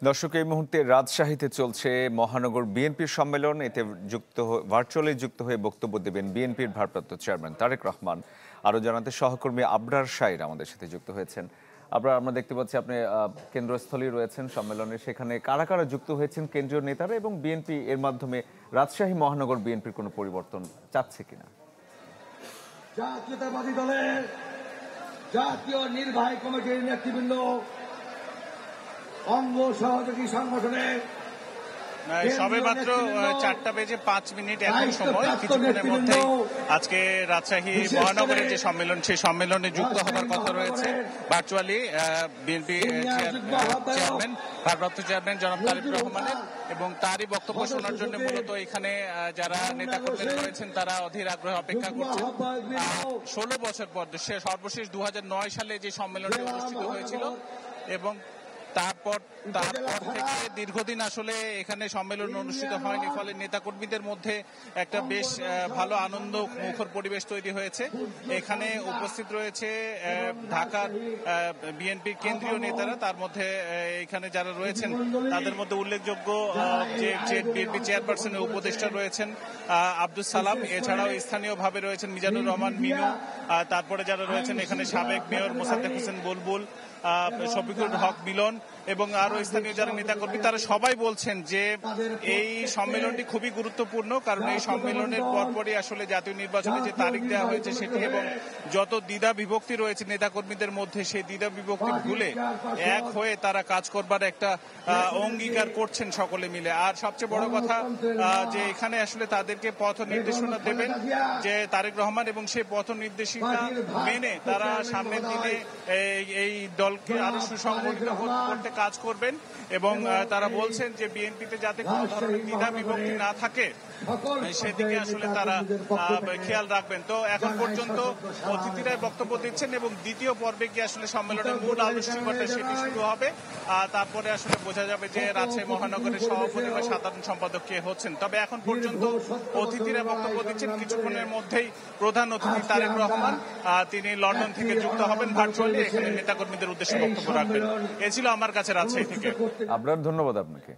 দর্শক, এই মুহূর্তে রাজশাহীতে চলছে মহানগর বিএনপির সম্মেলন। এতে ভার্চুয়ালি যুক্ত হয়ে বক্তব্য দেবেন বিএনপির ভারপ্রাপ্ত চেয়ারম্যান তারেক রহমান। আরো জানাতে সহকর্মী আবরার শাইর আমাদের সাথে যুক্ত হয়েছেন। আবরার, আমরা দেখতে পাচ্ছি আপনি কেন্দ্রস্থলেই রয়েছেন সম্মেলনে। সেখানে কারা কারা যুক্ত হয়েছেন কেন্দ্রীয় নেতারা, এবং বিএনপি এর মাধ্যমে রাজশাহী মহানগর বিএনপির কোনো পরিবর্তন চাচ্ছে কিনা? জাতীয়তাবাদী দলের জাতীয় নির্বাহী কমিটির নেতৃবৃন্দ, অঙ্গ সহযোগী সংগঠনের সবে মাত্র 4:05 এখন সময়। কিছুক্ষণের মধ্যেই আজকে রাজশাহী মহানগরের যে সম্মেলন, সেই সম্মেলনে যুক্ত হবার কথা রয়েছে ভার্চুয়ালি বিএনপি চেয়ারম্যান, ভারপ্রাপ্ত চেয়ারম্যান জনাব তারেক রহমানের, এবং তারই বক্তব্য শোনার জন্য মূলত এখানে যারা নেতাকর্মীরা রয়েছেন তারা অধীর আগ্রহে অপেক্ষা করছেন। 16 বছর পর সর্বশেষ 2009 সালে যে সম্মেলনটি অনুষ্ঠিত হয়েছিল, এবং তারপর থেকে দীর্ঘদিন আসলে এখানে সম্মেলন অনুষ্ঠিত হয়নি। ফলে নেতাকর্মীদের মধ্যে একটা বেশ ভালো আনন্দ মুখর পরিবেশ তৈরি হয়েছে। এখানে উপস্থিত রয়েছে ঢাকার বিএনপির কেন্দ্রীয় নেতারা। তার মধ্যে এখানে যারা রয়েছেন তাদের মধ্যে উল্লেখযোগ্য যে বিএনপি চেয়ারপারসনের উপদেষ্টা রয়েছেন আব্দুল সালাম, এছাড়াও স্থানীয়ভাবে রয়েছেন মিজানুর রহমান মিনু, তারপরে যারা রয়েছেন এখানে সাবেক মেয়র মোসাদ্দেক হোসেন বুলবুল, শফিকুল হক মিলন, এবং আরো স্থানীয় যারা নেতাকর্মী, তারা সবাই বলছেন যে এই সম্মেলনটি খুবই গুরুত্বপূর্ণ। কারণ এই সম্মেলনের পরপরই আসলে জাতীয় নির্বাচনে যে তারিখ দেওয়া হয়েছে সেটি, এবং যত দ্বিধা বিভক্তি রয়েছে নেতাকর্মীদের মধ্যে, সেই দ্বিধা বিভক্তি ভুলে এক হয়ে তারা কাজ করবার একটা অঙ্গীকার করছেন সকলে মিলে। আর সবচেয়ে বড় কথা যে এখানে আসলে তাদেরকে পথ নির্দেশনা দেবেন যে তারেক রহমান, এবং সেই পথ নির্দেশিকা মেনে তারা সামনের দিনে এই দলকে আরো সুসংগঠিত করতে কাজ করবেন। এবং তারা বলছেন যে বিএনপিতে যাতে কোনো ধরনের দ্বিধা বিভক্তি না থাকে সেদিকে আসলে তারা খেয়াল রাখবেন। তো এখন পর্যন্ত অতিথিরাই বক্তব্য দিচ্ছেন, এবং দ্বিতীয় পর্বে গিয়ে আসলে সম্মেলনের মূল আলোচনাটা সেটি শুরু হবে। তারপরে আসলে বোঝা যাবে যে রাজশাহী মহানগরের সভাপতি বা সাধারণ সম্পাদক কে হচ্ছেন। তবে এখন পর্যন্ত অতিথিরা বক্তব্য দিচ্ছেন। কিছুক্ষণের মধ্যেই প্রধান অতিথি তারেক রহমান, তিনি লন্ডন থেকে যুক্ত হবেন ভার্চুয়ালি, এখানে নেতাকর্মীদের উদ্দেশ্যে বক্তব্য রাখবেন। এ ছিল আমার কাছে রাজশাহী থেকে। আবরার, ধন্যবাদ আপনাকে।